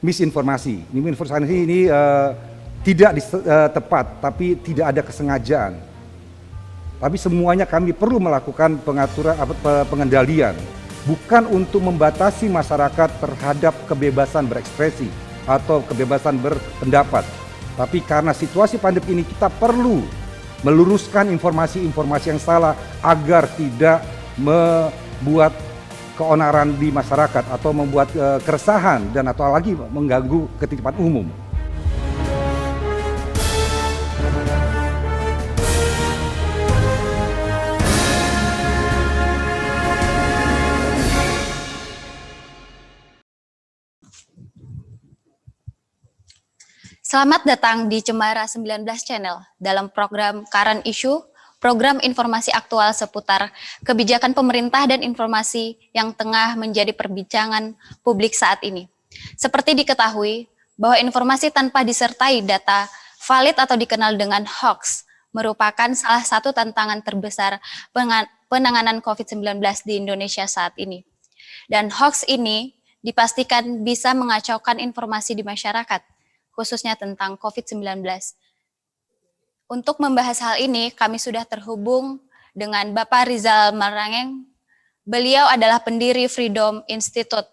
misinformasi. Misinformasi ini tidak tepat, tapi tidak ada kesengajaan. Tapi semuanya kami perlu melakukan pengaturan, pengendalian, bukan untuk membatasi masyarakat terhadap kebebasan berekspresi atau kebebasan berpendapat. Tapi karena situasi pandemi ini kita perlu meluruskan informasi-informasi yang salah agar tidak membuat keonaran di masyarakat atau membuat keresahan dan atau lagi mengganggu ketertiban umum. Selamat datang di Cemara 19 Channel dalam program Current Issue, program informasi aktual seputar kebijakan pemerintah dan informasi yang tengah menjadi perbincangan publik saat ini. Seperti diketahui bahwa informasi tanpa disertai data valid atau dikenal dengan hoax merupakan salah satu tantangan terbesar penanganan COVID-19 di Indonesia saat ini. Dan hoax ini dipastikan bisa mengacaukan informasi di masyarakat, khususnya tentang COVID-19. Untuk membahas hal ini, kami sudah terhubung dengan Bapak Rizal Marangeng. Beliau adalah pendiri Freedom Institute.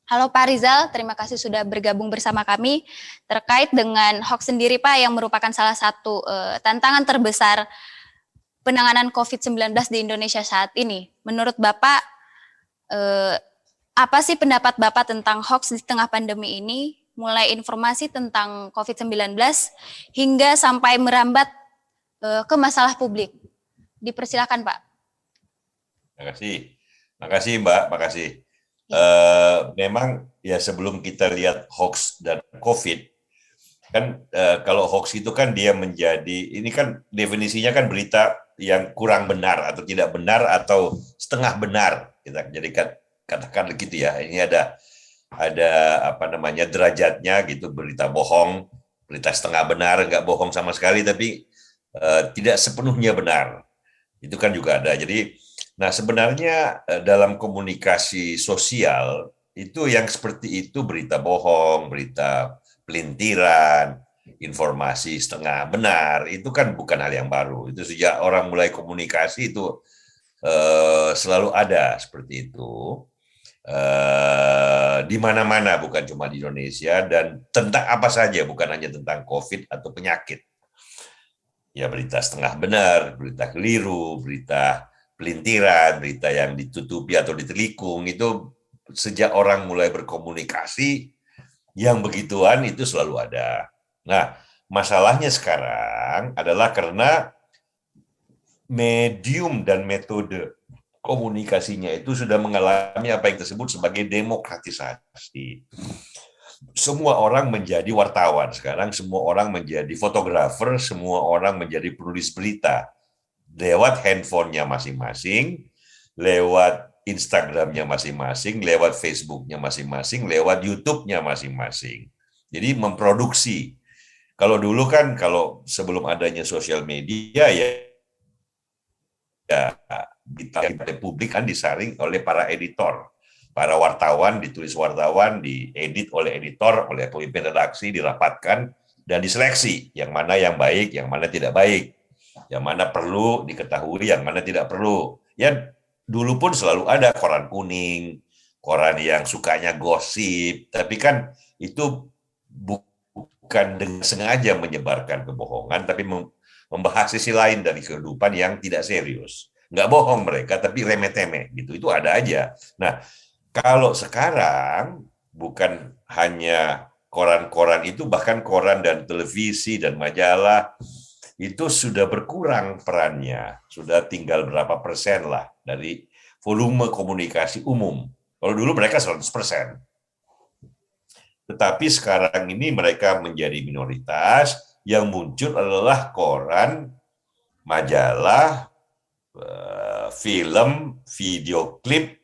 Halo Pak Rizal, terima kasih sudah bergabung bersama kami terkait dengan hoax sendiri Pak, yang merupakan salah satu tantangan terbesar penanganan COVID-19 di Indonesia saat ini. Menurut Bapak, apa sih pendapat Bapak tentang hoax di tengah pandemi ini? Mulai informasi tentang COVID-19 hingga sampai merambat ke masalah publik. Dipersilakan, Pak. Terima kasih Mbak, makasih. Memang ya sebelum kita lihat hoax dan COVID, kan kalau hoax itu kan dia menjadi, ini kan definisinya kan berita yang kurang benar atau tidak benar atau setengah benar, kita jadikan katakan begitu ya. Ini ada apa namanya derajatnya gitu, berita bohong, berita setengah benar, nggak bohong sama sekali tapi tidak sepenuhnya benar, itu kan juga ada. Jadi nah sebenarnya dalam komunikasi sosial itu yang seperti itu, berita bohong, berita pelintiran, informasi setengah benar, itu kan bukan hal yang baru. Itu sejak orang mulai komunikasi itu selalu ada seperti itu. Di mana-mana, bukan cuma di Indonesia, dan tentang apa saja, bukan hanya tentang COVID atau penyakit. Ya berita setengah benar, berita keliru, berita pelintiran, berita yang ditutupi atau ditelikung, itu sejak orang mulai berkomunikasi, yang begituan itu selalu ada. Nah, masalahnya sekarang adalah karena medium dan metode komunikasinya itu sudah mengalami apa yang disebut sebagai demokratisasi. Semua orang menjadi wartawan sekarang, semua orang menjadi fotografer, semua orang menjadi penulis berita lewat handphonenya masing-masing, lewat Instagramnya masing-masing, lewat Facebooknya masing-masing, lewat YouTube-nya masing-masing. Jadi memproduksi. Kalau dulu kan, kalau sebelum adanya sosial media ya di publik kan disaring oleh para editor, para wartawan, ditulis wartawan, diedit oleh editor, oleh pemimpin redaksi, dirapatkan dan diseleksi yang mana yang baik, yang mana tidak baik, yang mana perlu diketahui, yang mana tidak perlu. Ya dulu pun selalu ada koran kuning, koran yang sukanya gosip, tapi kan itu bukan dengan sengaja menyebarkan kebohongan, tapi membahas sisi lain dari kehidupan yang tidak serius. Nggak bohong mereka, tapi remeh-temeh gitu, itu ada aja. Nah, kalau sekarang bukan hanya koran-koran itu, bahkan koran dan televisi dan majalah itu sudah berkurang perannya, sudah tinggal berapa persen lah dari volume komunikasi umum. Kalau dulu mereka 100%. Tetapi sekarang ini mereka menjadi minoritas, yang muncul adalah koran, majalah, film, video klip,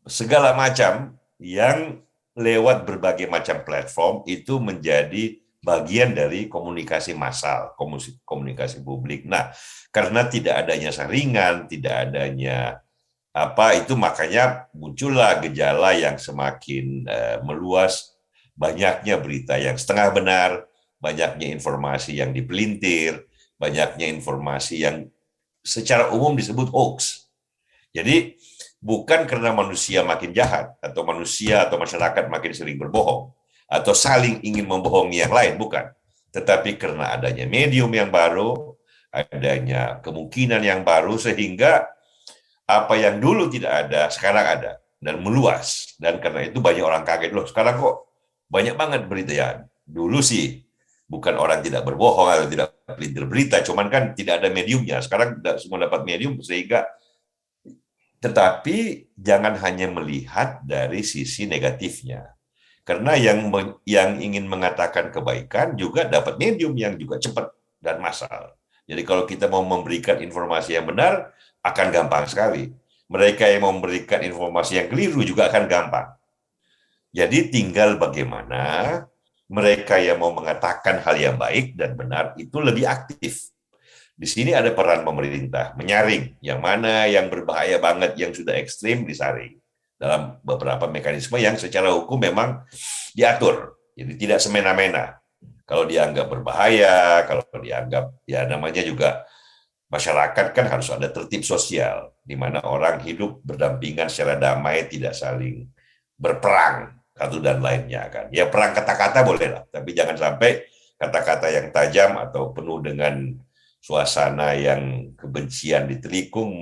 segala macam yang lewat berbagai macam platform itu menjadi bagian dari komunikasi massal, komunikasi publik. Nah, karena tidak adanya saringan, tidak adanya Apa itu makanya muncullah gejala yang semakin meluas, banyaknya berita yang setengah benar, banyaknya informasi yang dipelintir, banyaknya informasi yang secara umum disebut hoax. Jadi bukan karena manusia makin jahat atau manusia atau masyarakat makin sering berbohong atau saling ingin membohongi yang lain, bukan. Tetapi karena adanya medium yang baru, adanya kemungkinan yang baru, sehingga apa yang dulu tidak ada, sekarang ada, dan meluas. Dan karena itu banyak orang kaget, loh sekarang kok banyak banget berita ya. Dulu sih bukan orang tidak berbohong atau tidak pelintir berita, cuman kan tidak ada mediumnya. Sekarang semua dapat medium, sehingga tetapi jangan hanya melihat dari sisi negatifnya. Karena yang ingin mengatakan kebaikan juga dapat medium yang juga cepat dan massal. Jadi kalau kita mau memberikan informasi yang benar, akan gampang sekali. Mereka yang memberikan informasi yang keliru juga akan gampang. Jadi tinggal bagaimana mereka yang mau mengatakan hal yang baik dan benar itu lebih aktif. Di sini ada peran pemerintah, menyaring yang mana yang berbahaya banget, yang sudah ekstrim disaring dalam beberapa mekanisme yang secara hukum memang diatur. Jadi tidak semena-mena. Kalau dianggap berbahaya, kalau dianggap ya namanya juga masyarakat kan harus ada tertib sosial, di mana orang hidup berdampingan secara damai, tidak saling berperang satu dan lainnya kan. Ya perang kata-kata boleh lah, tapi jangan sampai kata-kata yang tajam atau penuh dengan suasana yang kebencian ditelikung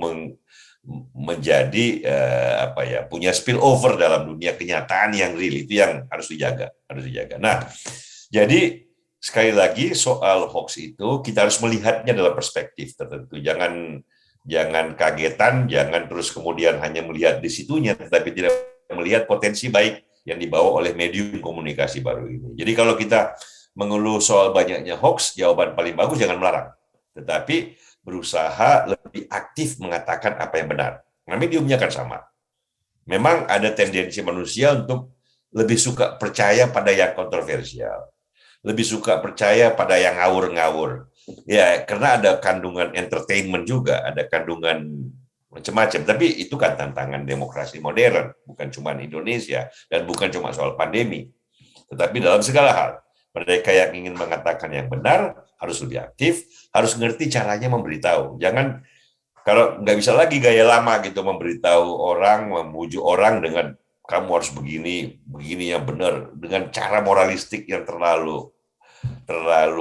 menjadi punya spillover dalam dunia kenyataan yang real. Itu yang harus dijaga, Nah, jadi sekali lagi soal hoax itu kita harus melihatnya dalam perspektif tertentu. Jangan kagetan, jangan terus kemudian hanya melihat di situnya, tetapi tidak melihat potensi baik yang dibawa oleh medium komunikasi baru ini. Jadi kalau kita mengeluh soal banyaknya hoax, jawaban paling bagus jangan melarang, tetapi berusaha lebih aktif mengatakan apa yang benar. Nah, mediumnya kan sama. Memang ada tendensi manusia untuk lebih suka percaya pada yang kontroversial, lebih suka percaya pada yang ngawur-ngawur. Ya, karena ada kandungan entertainment juga, ada kandungan macam-macam. Tapi itu kan tantangan demokrasi modern, bukan cuma Indonesia, dan bukan cuma soal pandemi. Tetapi dalam segala hal, mereka yang ingin mengatakan yang benar harus lebih aktif, harus ngerti caranya memberitahu. Jangan, kalau nggak bisa lagi gaya lama gitu, memberitahu orang, memuju orang dengan kamu harus begini yang benar, dengan cara moralistik yang terlalu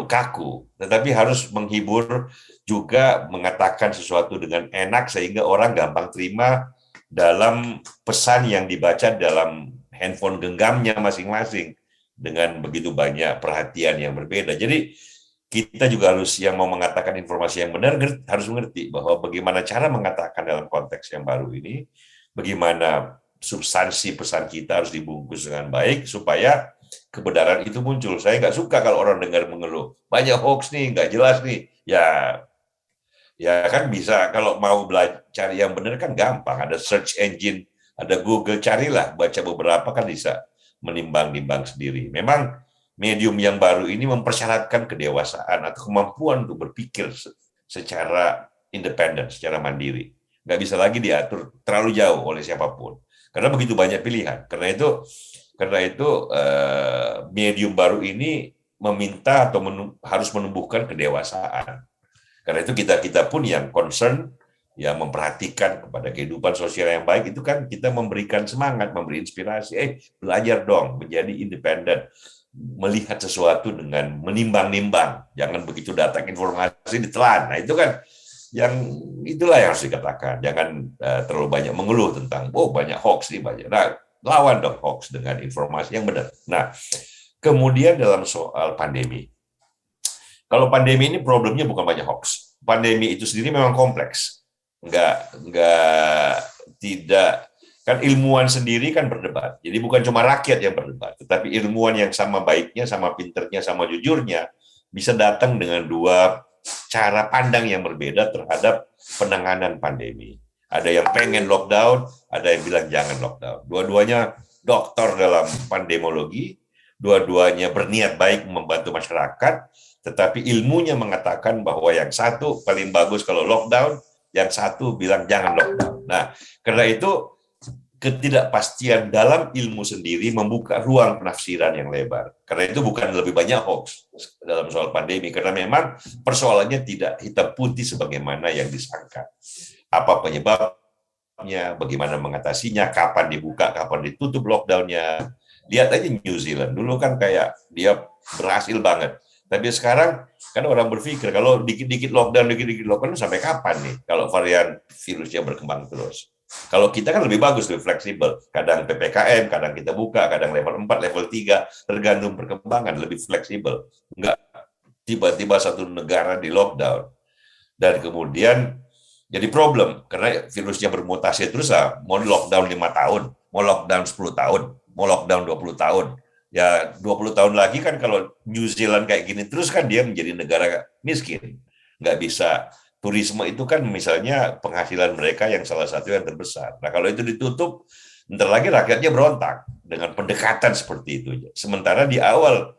kaku, tetapi harus menghibur juga, mengatakan sesuatu dengan enak sehingga orang gampang terima dalam pesan yang dibaca dalam handphone genggamnya masing-masing dengan begitu banyak perhatian yang berbeda. Jadi kita juga harus, yang mau mengatakan informasi yang benar harus mengerti bahwa bagaimana cara mengatakan dalam konteks yang baru ini, bagaimana substansi pesan kita harus dibungkus dengan baik supaya kebenaran itu muncul. Saya nggak suka kalau orang dengar mengeluh, banyak hoax nih, nggak jelas nih. Ya kan bisa, kalau mau belajar cari yang benar kan gampang. Ada search engine, ada Google, carilah, baca beberapa kan bisa menimbang-nimbang sendiri. Memang medium yang baru ini mempersyaratkan kedewasaan atau kemampuan untuk berpikir secara independen, secara mandiri. Nggak bisa lagi diatur terlalu jauh oleh siapapun. Karena begitu banyak pilihan. Karena itu medium baru ini meminta atau harus menumbuhkan kedewasaan. Karena itu kita pun yang concern, yang memperhatikan kepada kehidupan sosial yang baik, itu kan kita memberikan semangat, memberi inspirasi. Belajar dong menjadi independen, melihat sesuatu dengan menimbang-nimbang. Jangan begitu datang informasi ditelan. Nah itu kan itulah yang harus dikatakan. Jangan terlalu banyak mengeluh tentang banyak hoax nih banyak. Nah, lawan dong hoax dengan informasi yang benar. Nah, kemudian dalam soal pandemi. Kalau pandemi ini problemnya bukan banyak hoax. Pandemi itu sendiri memang kompleks. Tidak, kan ilmuwan sendiri kan berdebat. Jadi bukan cuma rakyat yang berdebat, tetapi ilmuwan yang sama baiknya, sama pinternya, sama jujurnya bisa datang dengan dua cara pandang yang berbeda terhadap penanganan pandemi. Ada yang pengen lockdown, ada yang bilang jangan lockdown. Dua-duanya doktor dalam pandemologi, dua-duanya berniat baik membantu masyarakat, tetapi ilmunya mengatakan bahwa yang satu paling bagus kalau lockdown, yang satu bilang jangan lockdown. Nah, karena itu ketidakpastian dalam ilmu sendiri membuka ruang penafsiran yang lebar. Karena itu bukan lebih banyak hoax dalam soal pandemi, karena memang persoalannya tidak hitam putih sebagaimana yang disangka. Apa penyebabnya, bagaimana mengatasinya, kapan dibuka, kapan ditutup lockdown-nya. Lihat aja New Zealand, dulu kan kayak dia berhasil banget. Tapi sekarang kan orang berpikir kalau dikit-dikit lockdown sampai kapan nih kalau varian virusnya berkembang terus. Kalau kita kan lebih bagus, lebih fleksibel. Kadang PPKM, kadang kita buka, kadang level 4, level 3, tergantung perkembangan, lebih fleksibel. Enggak tiba-tiba satu negara di lockdown. Dan kemudian jadi problem, karena virusnya bermutasi terus, mau lockdown 5 tahun, mau lockdown 10 tahun, mau lockdown 20 tahun. Ya 20 tahun lagi kan kalau New Zealand kayak gini terus kan dia menjadi negara miskin. Nggak bisa. Turisme itu kan misalnya penghasilan mereka yang salah satu yang terbesar. Nah kalau itu ditutup, ntar lagi rakyatnya berontak dengan pendekatan seperti itu. Sementara di awal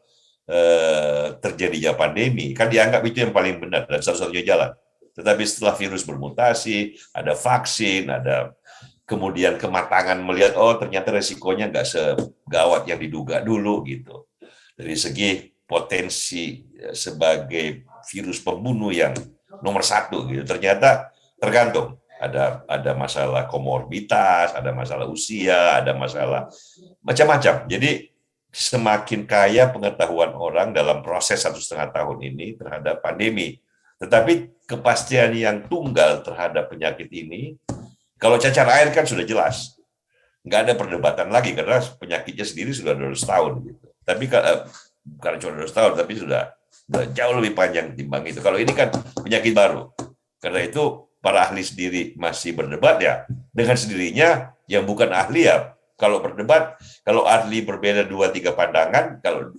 terjadinya pandemi, kan dianggap itu yang paling benar dan satu-satunya jalan. Tetapi setelah virus bermutasi, ada vaksin, ada kemudian kematangan melihat, oh ternyata resikonya nggak segawat yang diduga dulu gitu. Dari segi potensi sebagai virus pembunuh yang nomor 1 gitu, ternyata tergantung ada masalah komorbitas, ada masalah usia, ada masalah macam-macam. Jadi semakin kaya pengetahuan orang dalam proses 1,5 tahun ini terhadap pandemi, tetapi kepastian yang tunggal terhadap penyakit ini, kalau cacar air kan sudah jelas, nggak ada perdebatan lagi karena penyakitnya sendiri sudah 200 tahun gitu. Tapi bukan cuma 200 tahun, tapi sudah jauh lebih panjang timbang itu. Kalau ini kan penyakit baru. Karena itu para ahli sendiri masih berdebat ya. Dengan sendirinya yang bukan ahli ya, kalau berdebat, kalau ahli berbeda 2-3 pandangan, kalau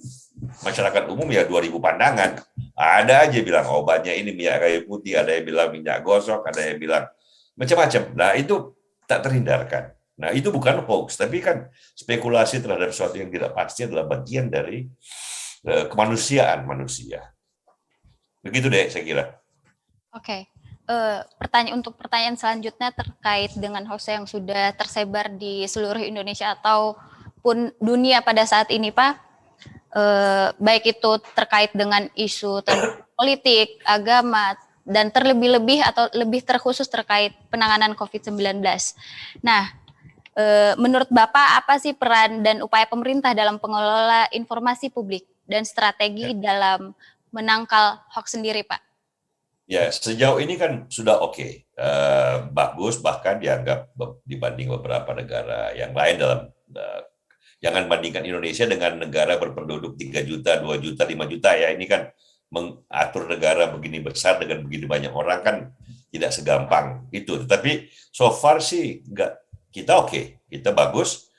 masyarakat umum ya 2.000 pandangan. Ada aja bilang obatnya ini minyak kayu putih, ada yang bilang minyak gosok, ada yang bilang macam-macam. Nah itu tak terhindarkan. Nah itu bukan hoax, tapi kan spekulasi terhadap sesuatu yang tidak pasti adalah bagian dari kemanusiaan manusia. Begitu deh saya kira. Oke. Pertanyaan selanjutnya terkait dengan hoax yang sudah tersebar di seluruh Indonesia ataupun dunia pada saat ini, Pak. Baik itu terkait dengan isu politik, agama, dan terlebih-lebih atau lebih terkhusus terkait penanganan COVID-19. Nah, menurut Bapak apa sih peran dan upaya pemerintah dalam pengelola informasi publik dan strategi dalam menangkal hoax sendiri, Pak? Ya, sejauh ini kan sudah oke. Bagus, bahkan dianggap dibanding beberapa negara yang lain dalam jangan bandingkan Indonesia dengan negara berpenduduk 3 juta, 2 juta, 5 juta ya. Ini kan mengatur negara begini besar dengan begini banyak orang kan tidak segampang itu. Tetapi so far sih kita oke, kita bagus.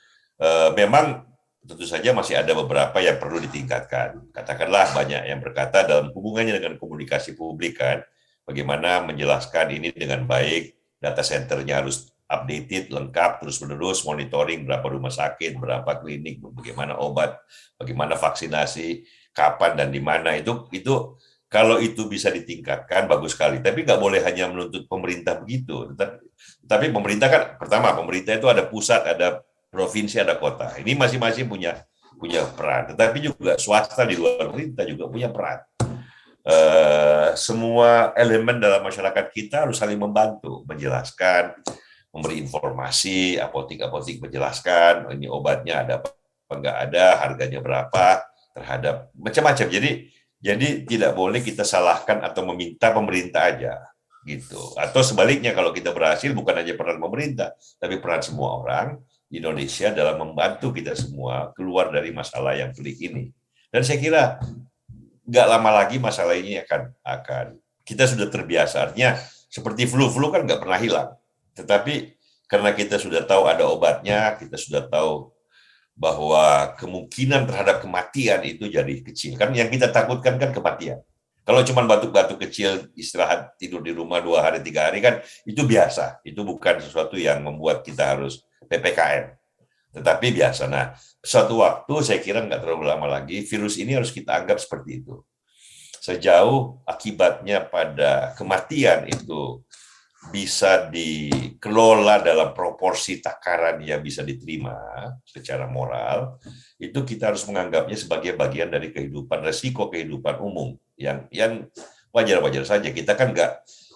Memang tentu saja masih ada beberapa yang perlu ditingkatkan. Katakanlah banyak yang berkata dalam hubungannya dengan komunikasi publik kan, bagaimana menjelaskan ini dengan baik, data centernya harus updated, lengkap, terus-menerus, monitoring berapa rumah sakit, berapa klinik, bagaimana obat, bagaimana vaksinasi, kapan dan di mana, itu kalau itu bisa ditingkatkan, bagus sekali. Tapi nggak boleh hanya menuntut pemerintah begitu. Tapi pemerintah kan, pertama, pemerintah itu ada pusat, ada provinsi, ada kota. Ini masing-masing punya peran. Tetapi juga swasta di luar pemerintah juga punya peran. Semua elemen dalam masyarakat kita harus saling membantu, menjelaskan, memberi informasi, apotik-apotik menjelaskan, ini obatnya ada apa nggak ada, harganya berapa, terhadap macam-macam. Jadi tidak boleh kita salahkan atau meminta pemerintah aja, gitu. Atau sebaliknya kalau kita berhasil bukan hanya peran pemerintah, tapi peran semua orang di Indonesia dalam membantu kita semua keluar dari masalah yang pelik ini. Dan saya kira nggak lama lagi masalah ini akan kita sudah terbiasa. Artinya seperti flu kan nggak pernah hilang. Tetapi karena kita sudah tahu ada obatnya, kita sudah tahu bahwa kemungkinan terhadap kematian itu jadi kecil. Kan yang kita takutkan kan kematian. Kalau cuma batuk-batuk kecil, istirahat, tidur di rumah 2 hari, 3 hari kan itu biasa. Itu bukan sesuatu yang membuat kita harus PPKM. Tetapi biasa. Nah, suatu waktu saya kira nggak terlalu lama lagi, virus ini harus kita anggap seperti itu. Sejauh akibatnya pada kematian itu bisa dikelola dalam proporsi takaran yang bisa diterima secara moral, itu kita harus menganggapnya sebagai bagian dari kehidupan, resiko kehidupan umum yang wajar-wajar saja. Kita kan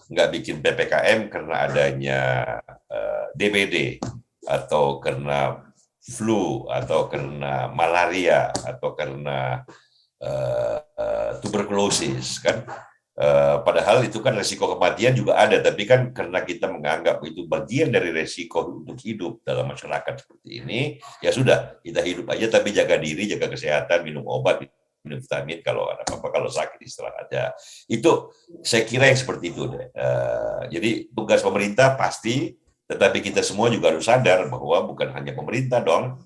nggak bikin PPKM karena adanya DBD atau karena flu atau karena malaria atau karena tuberkulosis kan. Padahal itu kan resiko kematian juga ada, tapi kan karena kita menganggap itu bagian dari resiko untuk hidup dalam masyarakat seperti ini, ya sudah, kita hidup aja tapi jaga diri, jaga kesehatan, minum obat, minum vitamin, kalau ada apa-apa, kalau sakit istirahat aja. Itu saya kira yang seperti itu deh. Jadi tugas pemerintah pasti, tetapi kita semua juga harus sadar bahwa bukan hanya pemerintah dong,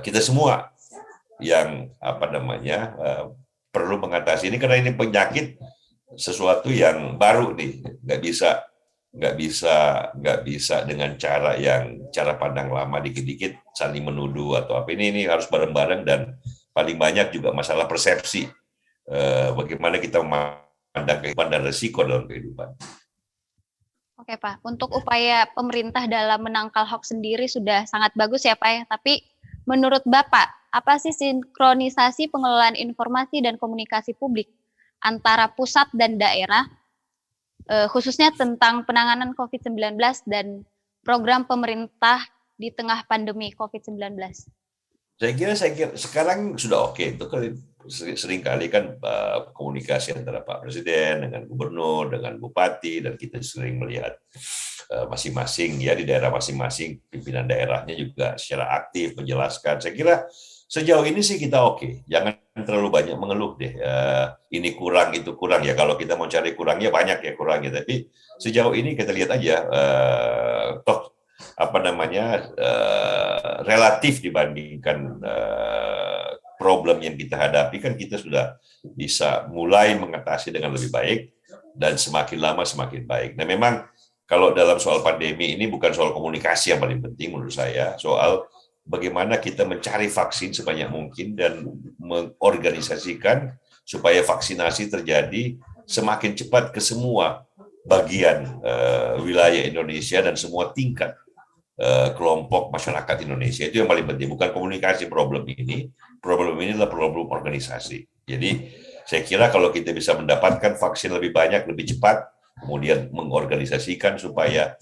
kita semua yang perlu mengatasi ini, karena ini penyakit sesuatu yang baru nih, nggak bisa dengan cara pandang lama, dikit-dikit saling menuduh atau apa. Ini harus bareng-bareng, dan paling banyak juga masalah persepsi, bagaimana kita memandang kehidupan dan resiko dalam kehidupan. Oke Pak, untuk upaya pemerintah dalam menangkal hoax sendiri sudah sangat bagus ya Pak ya, tapi menurut Bapak, apa sih sinkronisasi pengelolaan informasi dan komunikasi publik antara pusat dan daerah, khususnya tentang penanganan COVID-19 dan program pemerintah di tengah pandemi COVID-19? Saya kira sekarang sudah oke. Itu sering kali kan komunikasi antara Pak Presiden dengan gubernur, dengan bupati, dan kita sering melihat masing-masing ya di daerah masing-masing, pimpinan daerahnya juga secara aktif menjelaskan. Saya kira sejauh ini sih kita oke. Jangan terlalu banyak mengeluh deh. Ini kurang, itu kurang ya. Kalau kita mau cari kurangnya banyak ya kurangnya. Tapi sejauh ini kita lihat aja, relatif dibandingkan problem yang kita hadapi, kan kita sudah bisa mulai mengatasi dengan lebih baik, dan semakin lama semakin baik. Nah, memang kalau dalam soal pandemi ini bukan soal komunikasi yang paling penting menurut saya, soal bagaimana kita mencari vaksin sebanyak mungkin dan mengorganisasikan supaya vaksinasi terjadi semakin cepat ke semua bagian wilayah Indonesia dan semua tingkat kelompok masyarakat Indonesia. Itu yang paling penting, bukan komunikasi problem ini adalah problem organisasi. Jadi saya kira kalau kita bisa mendapatkan vaksin lebih banyak, lebih cepat, kemudian mengorganisasikan supaya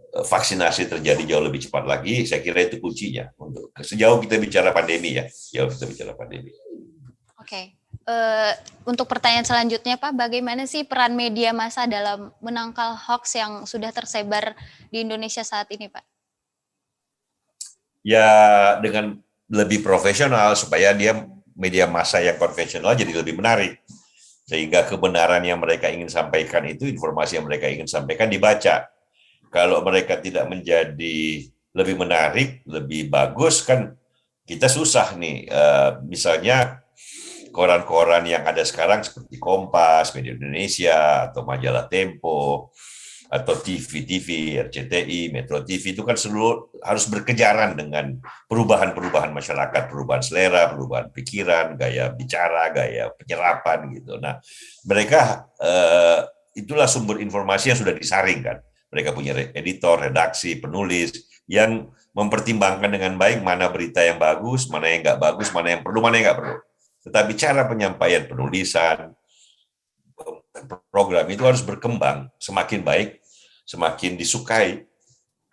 vaksinasi terjadi jauh lebih cepat lagi, saya kira itu kuncinya untuk sejauh kita bicara pandemi ya, sejauh kita bicara pandemi. Oke. Untuk pertanyaan selanjutnya Pak, bagaimana sih peran media massa dalam menangkal hoax yang sudah tersebar di Indonesia saat ini Pak? Ya dengan lebih profesional, supaya dia media massa yang konvensional jadi lebih menarik, sehingga kebenaran yang mereka ingin sampaikan itu, informasi yang mereka ingin sampaikan dibaca. Kalau mereka tidak menjadi lebih menarik, lebih bagus, kan kita susah nih. Misalnya koran-koran yang ada sekarang seperti Kompas, Media Indonesia, atau majalah Tempo, atau TV, RCTI, Metro TV, itu kan seluruh harus berkejaran dengan perubahan-perubahan masyarakat, perubahan selera, perubahan pikiran, gaya bicara, gaya penyerapan gitu. Nah, mereka itulah sumber informasi yang sudah disaring kan. Mereka punya editor, redaksi, penulis yang mempertimbangkan dengan baik mana berita yang bagus, mana yang nggak bagus, mana yang perlu, mana yang nggak perlu. Tetapi cara penyampaian penulisan, program itu harus berkembang semakin baik, semakin disukai,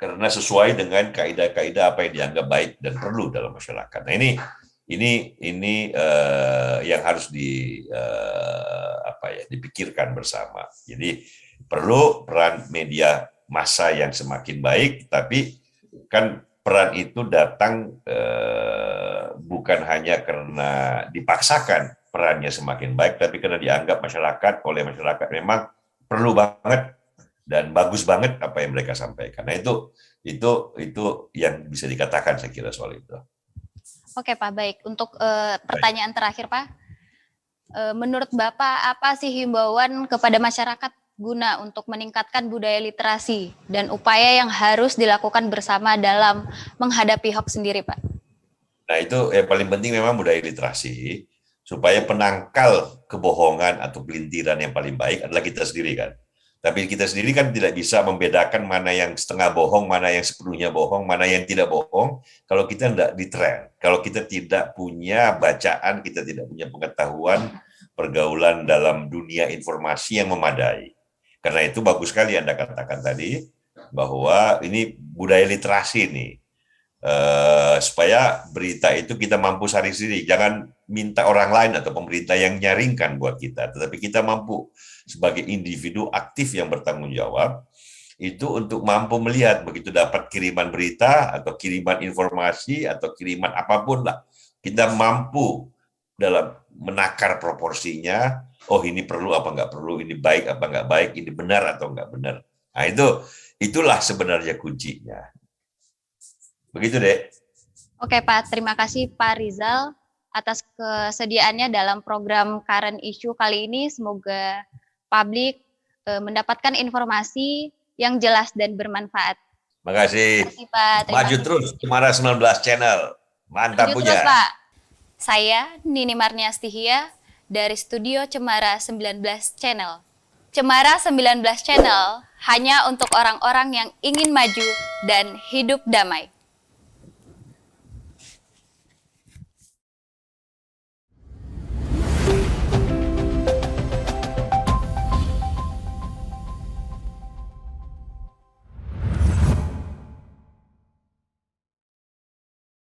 karena sesuai dengan kaidah-kaidah apa yang dianggap baik dan perlu dalam masyarakat. Nah, ini yang harus dipikirkan bersama. Jadi perlu peran media massa yang semakin baik, tapi kan peran itu datang bukan hanya karena dipaksakan perannya semakin baik, tapi karena dianggap oleh masyarakat memang perlu banget dan bagus banget apa yang mereka sampaikan. Nah, itu yang bisa dikatakan saya kira soal itu. Oke Pak, baik. Untuk pertanyaan terakhir Pak, menurut Bapak apa sih himbauan kepada masyarakat guna untuk meningkatkan budaya literasi dan upaya yang harus dilakukan bersama dalam menghadapi hoax sendiri Pak? Nah, itu yang paling penting memang budaya literasi, supaya penangkal kebohongan atau pelintiran yang paling baik adalah kita sendiri kan. Tapi kita sendiri kan tidak bisa membedakan mana yang setengah bohong, mana yang sepenuhnya bohong, mana yang tidak bohong. Kalau kita tidak di tren, kalau kita tidak punya bacaan, kita tidak punya pengetahuan pergaulan dalam dunia informasi yang memadai. Karena itu bagus sekali Anda katakan tadi, bahwa ini budaya literasi nih. Supaya berita itu kita mampu cari sendiri. Jangan minta orang lain atau pemerintah yang nyaringkan buat kita. Tetapi kita mampu sebagai individu aktif yang bertanggung jawab, itu untuk mampu melihat begitu dapat kiriman berita atau kiriman informasi atau kiriman apapun lah. Kita mampu dalam menakar proporsinya, oh ini perlu apa nggak perlu, ini baik apa nggak baik, ini benar atau nggak benar. Nah itulah sebenarnya kuncinya. Begitu deh. Oke Pak, terima kasih Pak Rizal atas kesediaannya dalam program Current Issue kali ini. Semoga publik mendapatkan informasi yang jelas dan bermanfaat. Makasih. Terima kasih Pak. Maju terus Cemara 19 Channel. Mantap Maju punya. terus Pak. Saya Nini Marniastihia dari Studio Cemara 19 Channel. Cemara 19 Channel hanya untuk orang-orang yang ingin maju dan hidup damai.